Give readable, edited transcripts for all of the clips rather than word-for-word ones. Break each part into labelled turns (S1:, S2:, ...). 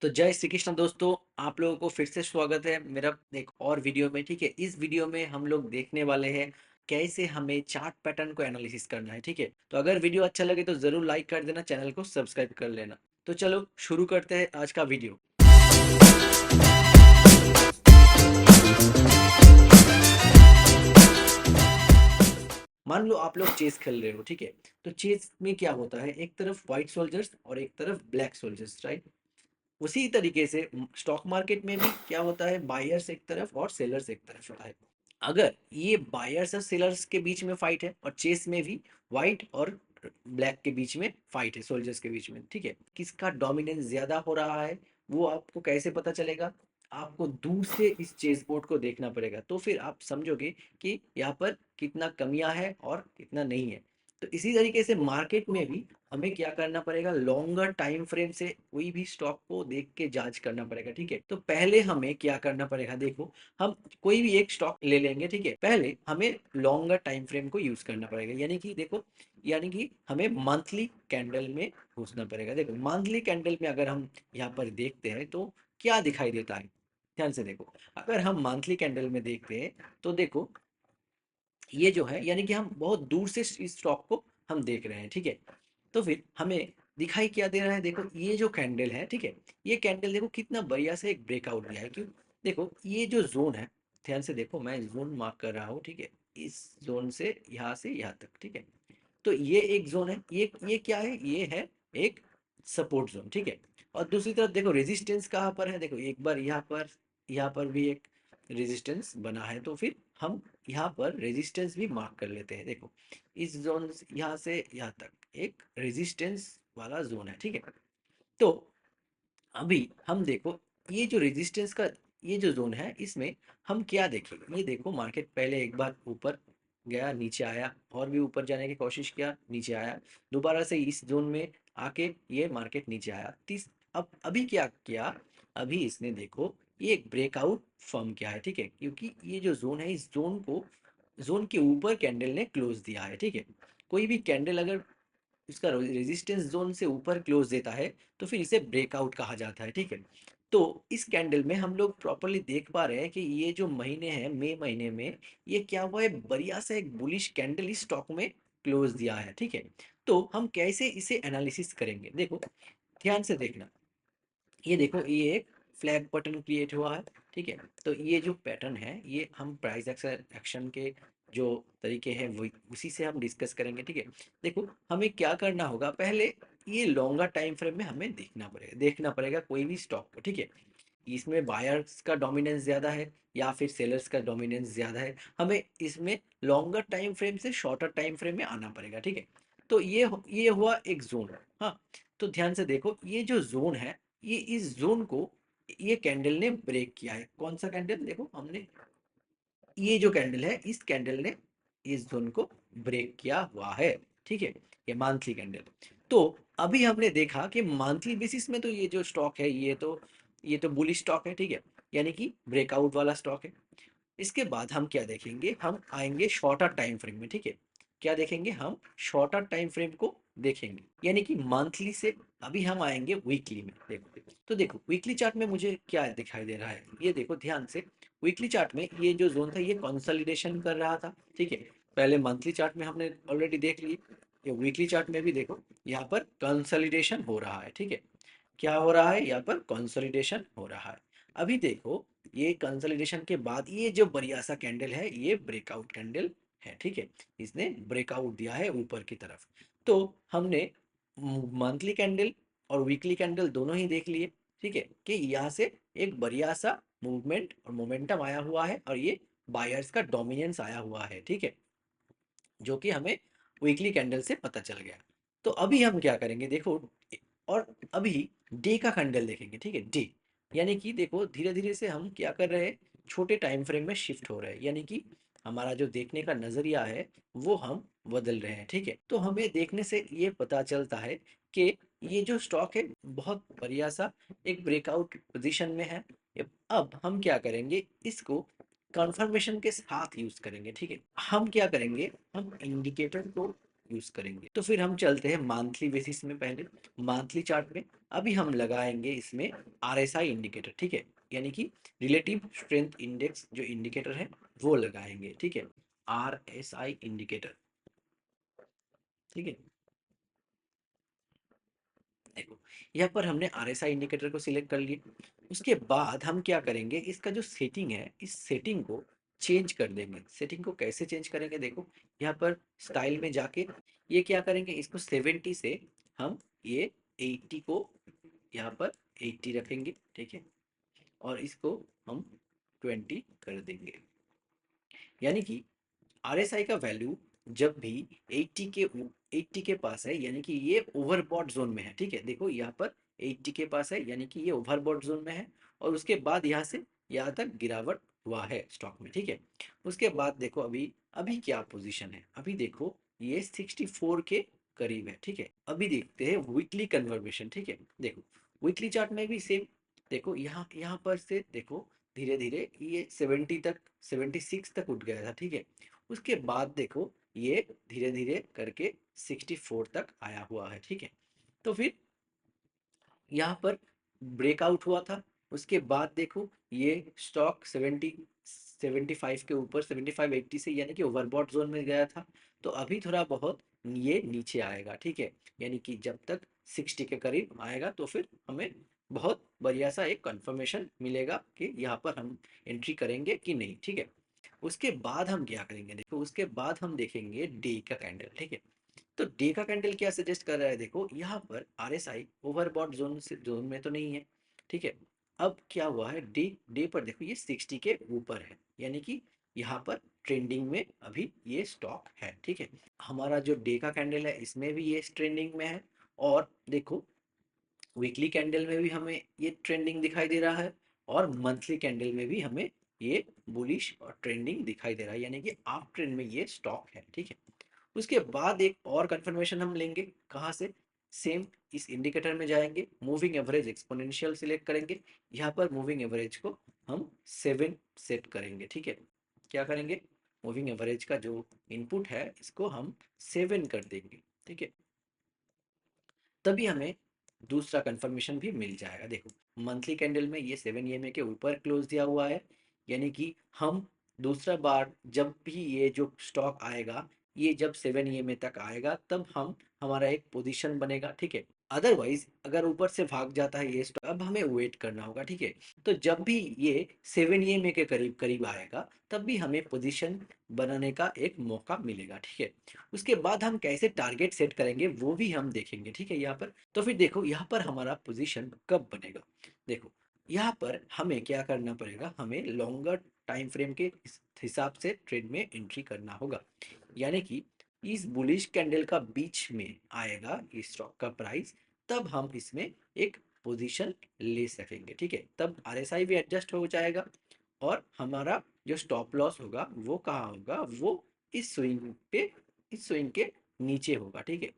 S1: तो जय श्री कृष्ण दोस्तों, आप लोगों को फिर से स्वागत है मेरा एक और वीडियो में। ठीक है, इस वीडियो में हम लोग देखने वाले हैं कैसे हमें चार्ट पैटर्न को एनालिसिस करना है। ठीक है, तो अगर वीडियो अच्छा लगे तो जरूर लाइक कर देना, चैनल को सब्सक्राइब कर लेना। तो चलो शुरू करते हैं आज का वीडियो। मान लो आप लोग चेस खेल रहे हो। ठीक है, तो चेस में क्या होता है, एक तरफ व्हाइट सोल्जर्स और एक तरफ ब्लैक सोल्जर्स, राइट। उसी तरीके से स्टॉक मार्केट में भी क्या होता है, बायर्स एक तरफ और सेलर्स एक तरफ होता है। अगर ये बायर्स और सेलर्स के बीच में फाइट है, और चेस में भी व्हाइट और ब्लैक के बीच में फाइट है, सोल्जर्स के बीच में, ठीक है, किसका डोमिनेंस ज्यादा हो रहा है वो आपको कैसे पता चलेगा? आपको दूर से इस चेस बोर्ड को देखना पड़ेगा, तो फिर आप समझोगे कि यहाँ पर कितना कमियां है और कितना नहीं है। तो इसी तरीके से मार्केट में भी हमें क्या करना पड़ेगा, लॉन्गर टाइम फ्रेम से कोई भी स्टॉक को देख के जांच करना पड़ेगा। ठीक है, तो पहले हमें क्या करना पड़ेगा, देखो हम कोई भी एक स्टॉक ले लेंगे। ठीक है, पहले हमें लॉन्गर टाइम फ्रेम को यूज करना पड़ेगा, यानी कि देखो, यानी कि हमें मंथली कैंडल में घुसना पड़ेगा। देखो मंथली कैंडल में अगर हम यहाँ पर देखते हैं तो क्या दिखाई देता है, ध्यान से देखो। अगर हम मंथली कैंडल में देखते हैं तो देखो ये जो है, यानी कि हम बहुत दूर से इस स्टॉक को हम देख रहे हैं। ठीक है, तो फिर हमें दिखाई क्या दे रहा है, देखो ये जो कैंडल है, ठीक है, ये कैंडल देखो कितना बढ़िया से एक ब्रेकआउट दिया है। क्यों? देखो ये जो जोन है, ध्यान से देखो, मैं जोन मार्क कर रहा हूँ। ठीक है, इस जोन से यहाँ तक। ठीक है, तो ये एक जोन है, ये क्या है, ये है एक सपोर्ट जोन। ठीक है, और दूसरी तरफ देखो रेजिस्टेंस कहाँ पर है, देखो एक बार यहाँ पर भी एक रेजिस्टेंस बना है, तो फिर हम यहाँ पर रेजिस्टेंस भी मार्क कर लेते हैं। देखो इस जोन यहाँ से यहाँ तक एक रेजिस्टेंस वाला जोन है। ठीक है, तो अभी हम देखो ये जो रेजिस्टेंस का ये जो जोन है, इसमें हम क्या देखेंगे, ये देखो मार्केट पहले एक बार ऊपर गया, नीचे आया, और भी ऊपर जाने की कोशिश किया, नीचे आया, दोबारा से इस जोन में आके ये मार्केट नीचे आया। तीस अब अभी क्या किया, अभी इसने देखो ये एक ब्रेकआउट फॉर्म किया है। ठीक है, क्योंकि ये जो जोन है, इस जोन के ऊपर कैंडल ने क्लोज दिया है। ठीक है, कोई भी कैंडल अगर इसका रेजिस्टेंस जोन से ऊपर क्लोज देता है तो फिर इसे ब्रेकआउट कहा जाता है। ठीक है, तो इस कैंडल में हम लोग प्रॉपरली देख पा रहे हैं कि ये जो महीने हैं, मई महीने में ये क्या हुआ है, बढ़िया सा एक बुलिश कैंडल इस स्टॉक में क्लोज दिया है। ठीक है, तो हम कैसे इसे एनालिसिस करेंगे, देखो ध्यान से देखना। ये देखो ये एक फ्लैग बटन क्रिएट हुआ है। ठीक है, तो ये जो पैटर्न है, ये हम प्राइस एक्शन के जो तरीके हैं वो उसी से हम डिस्कस करेंगे। ठीक है, देखो हमें क्या करना होगा, पहले ये लॉन्गर टाइम फ्रेम में हमें देखना पड़ेगा कोई भी स्टॉक को। ठीक है, इसमें बायर्स का डोमिनेंस ज़्यादा है या फिर सेलर्स का डोमिनेंस ज़्यादा है, हमें इसमें लॉन्गर टाइम फ्रेम से शॉर्टर टाइम फ्रेम में आना पड़ेगा। ठीक है, तो ये हुआ एक जोन। हाँ, तो ध्यान से देखो ये जो जोन है, ये इस जोन को ये कैंडल ने ब्रेक किया है। कौन सा कैंडल, देखो हमने ये जो कैंडल है, इस कैंडल ने इस जोन को ब्रेक किया हुआ है। ठीक है, ये मंथली कैंडल। तो अभी हमने देखा कि मंथली बेसिस में तो ये जो स्टॉक है, ये तो बुलिश स्टॉक है। ठीक है, यानी कि ब्रेकआउट वाला स्टॉक है। इसके बाद हम क्या देखेंगे, हम आएंगे शॉर्टर टाइम फ्रेम में। ठीक है, क्या देखेंगे, हम शॉर्टर टाइम फ्रेम को देखेंगे, यानी कि मंथली से अभी हम आएंगे वीकली में। देखो तो देखो वीकली चार्ट में मुझे क्या दिखाई दे रहा है, ये देखो ध्यान से। वीकली चार्ट में ये जो जोन था, ये कंसोलिडेशन कर रहा था। ठीक है, पहले मंथली चार्ट में हमने ऑलरेडी देख ली, ये वीकली चार्ट में भी देखो यहाँ पर कंसोलिडेशन हो रहा है। ठीक है, क्या हो रहा है, यहाँ पर कंसोलिडेशन हो रहा है। अभी देखो ये कंसोलिडेशन के बाद ये जो बढ़िया सा कैंडल है, ये ब्रेकआउट कैंडल है। ठीक है, इसने ब्रेकआउट दिया है ऊपर की तरफ। तो हमने मंथली कैंडल और वीकली कैंडल दोनों ही देख लिए। ठीक है, कि यहाँ से एक बढ़िया सा मूवमेंट और मोमेंटम आया हुआ है, और ये बायर्स का डोमिनेंस आया हुआ है। ठीक है, जो कि हमें वीकली कैंडल से पता चल गया। तो अभी हम क्या करेंगे, देखो, और अभी डे का कैंडल देखेंगे। ठीक है, डे, यानी कि देखो धीरे धीरे से हम क्या कर रहे हैं, छोटे टाइम फ्रेम में शिफ्ट हो रहे हैं, यानी कि हमारा जो देखने का नजरिया है वो हम बदल रहे हैं। ठीक है, तो हमें देखने से ये पता चलता है कि ये जो स्टॉक है बहुत बढ़िया सा एक ब्रेकआउट पोजीशन में है। अब हम क्या करेंगे, इसको कंफर्मेशन के साथ यूज करेंगे। ठीक है, हम क्या करेंगे, हम इंडिकेटर को यूज करेंगे। तो फिर हम चलते हैं मंथली बेसिस में। पहले मंथली चार्ट में अभी हम लगाएंगे इसमें आरएसआई इंडिकेटर, ठीक है, यानी कि रिलेटिव स्ट्रेंथ इंडेक्स जो इंडिकेटर है वो लगाएंगे, ठीक है, आरएसआई इंडिकेटर, ठीक है। देखो यहाँ पर हमने आरएसआई इंडिकेटर को सिलेक्ट कर लिया। उसके बाद हम क्या करेंगे, इसका जो सेटिंग है इस सेटिंग को चेंज कर देंगे। सेटिंग को कैसे चेंज करेंगे, देखो यहाँ पर स्टाइल में जाके ये क्या करेंगे, इसको 70 से हम ये 80 को यहाँ पर 80 रखेंगे, ठीक है, और इसको हम 20 कर देंगे। यानी कि आरएसआई का वैल्यू जब भी 80 के 80 के पास है यानी कि ये ओवरबॉट जोन में है, ठीक है। देखो यहाँ पर 80 के पास है यानी कि ये ओवरबॉट जोन में है, और उसके बाद यहाँ से यहाँ तक गिरावट हुआ है स्टॉक में, ठीक है। उसके बाद देखो अभी अभी क्या पोजीशन है, अभी देखो ये 64 के करीब है, ठीक है। अभी देखते हैं वीकली कन्फर्मेशन, ठीक है। देखो वीकली चार्ट में भी सेम, देखो यहाँ यहाँ पर से देखो धीरे धीरे ये 70 तक 76 तक उठ गया था, ठीक है। उसके बाद देखो ये धीरे धीरे करके 64 तक आया हुआ है, ठीक है। तो फिर यहाँ पर ब्रेकआउट हुआ था। उसके बाद देखो ये स्टॉक 75 के ऊपर 75-80 से यानी कि ओवरबॉट जोन में गया था। तो अभी थोड़ा बहुत ये नीचे आएगा, ठीक है, यानी कि जब तक 60 के करीब आएगा तो फिर हमें बहुत बढ़िया सा एक कंफर्मेशन मिलेगा कि यहाँ पर हम एंट्री करेंगे कि नहीं, ठीक है। उसके बाद हम क्या करेंगे, देखो उसके बाद हम देखेंगे डे का कैंडल, ठीक है। तो डे का कैंडल क्या सजेस्ट कर रहा है, देखो यहाँ पर आरएसआई ओवरबॉट जोन से जोन में तो नहीं है, ठीक है। अब क्या हुआ है, डे डे पर देखो ये 60 के ऊपर है, यानी कि यहाँ पर ट्रेंडिंग में अभी ये स्टॉक है, ठीक है। हमारा जो डे का कैंडल है इसमें भी ये ट्रेंडिंग में है, और देखो वीकली कैंडल में भी हमें ये ट्रेंडिंग दिखाई दे रहा है, और मंथली कैंडल में भी हमें ये बुलिश और ट्रेंडिंग दिखाई दे रहा है, यानी कि आप ट्रेंड में ये स्टॉक है, ठीक है। उसके बाद एक और कंफर्मेशन हम लेंगे, कहाँ से, सेम इस इंडिकेटर में जाएंगे, मूविंग एवरेज एक्सपोनेंशियल सिलेक्ट करेंगे। यहाँ पर मूविंग एवरेज को हम 7 सेट करेंगे, ठीक है। क्या करेंगे, मूविंग एवरेज का जो इनपुट है इसको हम 7 कर देंगे, ठीक है। तभी हमें दूसरा कंफर्मेशन भी मिल जाएगा। देखो मंथली कैंडल में ये 7 EMA के ऊपर क्लोज दिया हुआ है, यानी कि हम दूसरा बार जब भी ये जो स्टॉक आएगा, ये जब 7 EMA तक आएगा तब हम हमारा एक पोजीशन बनेगा, ठीक है। अदरवाइज अगर ऊपर से भाग जाता है ये स्टॉक, अब हमें वेट करना होगा, ठीक है। तो जब भी ये 7 EMA के करीब करीब आएगा तब भी हमें पोजीशन बनाने का एक मौका मिलेगा, ठीक है। उसके बाद हम कैसे टारगेट सेट करेंगे वो भी हम देखेंगे, ठीक है। यहाँ पर तो फिर देखो यहाँ पर हमारा पोजीशन कब बनेगा, देखो यहाँ पर हमें क्या करना पड़ेगा, हमें लॉन्गर टाइम फ्रेम के हिसाब से ट्रेड में एंट्री करना होगा। यानी कि इस बुलिश कैंडल का बीच में आएगा इस स्टॉक का प्राइस, तब हम इसमें एक पोजीशन ले सकेंगे, ठीक है। तब आरएसआई भी एडजस्ट हो जाएगा, और हमारा जो स्टॉप लॉस होगा वो कहाँ होगा, वो इस स्विंग पे, इस स्विंग के नीचे होगा, ठीक है,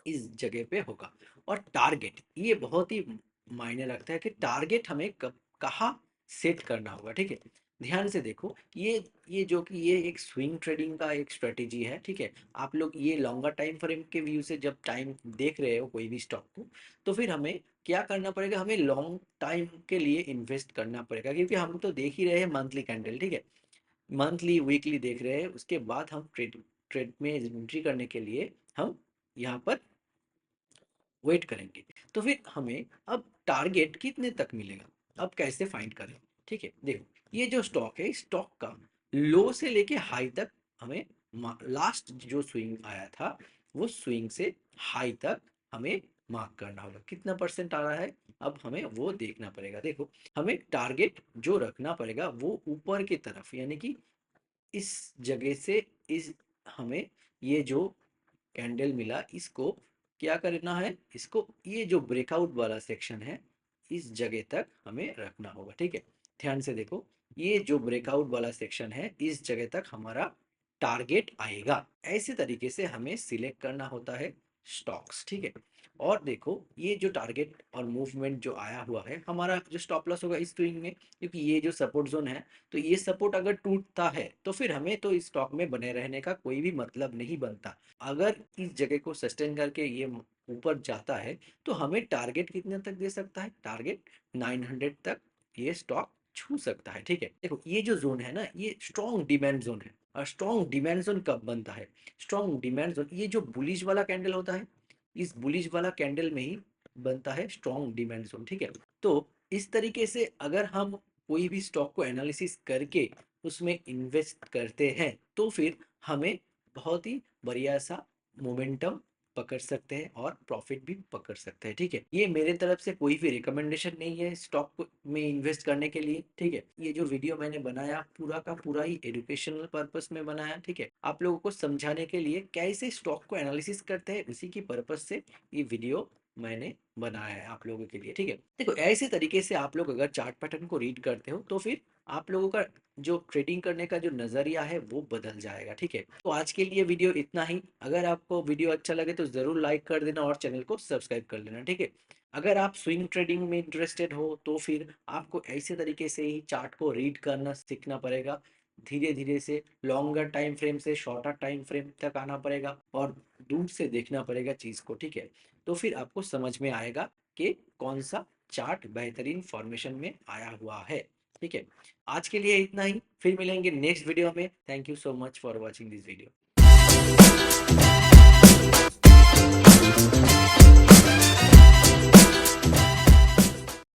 S1: इस जगह पे होगा। और टारगेट ये बहुत ही मायने रखता है कि टारगेट हमें कब कहाँ सेट करना होगा, ठीक है। ध्यान से देखो ये जो कि ये एक स्विंग ट्रेडिंग का एक स्ट्रेटेजी है, ठीक है। आप लोग ये लॉन्गर टाइम फ्रेम के व्यू से जब टाइम देख रहे हो कोई भी स्टॉक को, तो फिर हमें क्या करना पड़ेगा, हमें लॉन्ग टाइम के लिए इन्वेस्ट करना पड़ेगा, क्योंकि हम तो देख ही रहे हैं मंथली कैंडल, ठीक है। मंथली वीकली देख रहे हैं, उसके बाद हम ट्रेड ट्रेड में एंट्री करने के लिए हम यहाँ पर वेट करेंगे। तो फिर हमें अब टारगेट कितने तक मिलेगा, अब कैसे फाइंड करें, ठीक है। देखो ये जो स्टॉक है, स्टॉक का लो से लेके हाई तक हमें लास्ट जो स्विंग आया था वो स्विंग से हाई तक हमें मार्क करना होगा, कितना परसेंट आ रहा है अब हमें वो देखना पड़ेगा। देखो हमें टारगेट जो रखना पड़ेगा वो ऊपर की तरफ, यानी कि इस जगह से इस हमें ये जो कैंडल मिला इसको क्या करना है, इसको ये जो ब्रेकआउट वाला सेक्शन है इस जगह तक हमें रखना होगा, ठीक है। ध्यान से देखो ये जो ब्रेकआउट वाला सेक्शन है इस जगह तक हमारा टारगेट आएगा। ऐसे तरीके से हमें सिलेक्ट करना होता है स्टॉक्स, ठीक है। और देखो ये जो टारगेट और मूवमेंट जो आया हुआ है, हमारा जो स्टॉप लॉस होगा इस स्विंग में, क्योंकि ये जो सपोर्ट जोन है, तो ये सपोर्ट अगर टूटता है तो फिर हमें तो इस स्टॉक में बने रहने का कोई भी मतलब नहीं बनता। अगर इस जगह को सस्टेन करके ये ऊपर जाता है तो हमें टारगेट कितने तक दे सकता है, टारगेट 900 तक ये स्टॉक छू सकता है, ठीक है। देखो ये जो जोन है ना, ये स्ट्रॉन्ग डिमांड जोन है। और स्ट्रॉन्ग डिमांड जोन कब बनता है, स्ट्रॉन्ग डिमांड जोन ये जो बुलिश वाला कैंडल होता है, इस बुलिश वाला कैंडल में ही बनता है स्ट्रॉन्ग डिमांड जोन, ठीक है। तो इस तरीके से अगर हम कोई भी स्टॉक को एनालिसिस करके उसमें इन्वेस्ट करते हैं तो फिर हमें बहुत ही बढ़िया सा मोमेंटम पकड़ सकते हैं और प्रॉफिट भी पकड़ सकते हैं, ठीक है। ये मेरे तरफ से कोई भी रिकमेंडेशन नहीं है स्टॉक में इन्वेस्ट करने के लिए, ठीक है। ये जो वीडियो मैंने बनाया पूरा का पूरा ही एजुकेशनल पर्पस में बनाया, ठीक है। आप लोगों को समझाने के लिए कैसे स्टॉक को एनालिसिस करते हैं उसी की पर्पस से ये वीडियो मैंने बनाया है आप लोगों के लिए, ठीक है। देखो ऐसे तरीके से आप लोग अगर चार्ट पैटर्न को रीड करते हो तो फिर आप लोगों का जो ट्रेडिंग करने का जो नजरिया है वो बदल जाएगा, ठीक है। तो आज के लिए वीडियो इतना ही। अगर आपको वीडियो अच्छा लगे तो जरूर लाइक कर देना और चैनल को सब्सक्राइब कर लेना, ठीक है। अगर आप स्विंग ट्रेडिंग में इंटरेस्टेड हो तो फिर आपको ऐसे तरीके से ही चार्ट को रीड करना सीखना पड़ेगा। धीरे धीरे से लॉन्गर टाइम फ्रेम से शॉर्टर टाइम फ्रेम तक आना पड़ेगा और दूर से देखना पड़ेगा चीज को, ठीक है। तो फिर आपको समझ में आएगा कि कौन सा चार्ट बेहतरीन फॉर्मेशन में आया हुआ है, ठीक है। आज के लिए इतना ही, फिर मिलेंगे नेक्स्ट वीडियो में। Thank you so much for watching this video.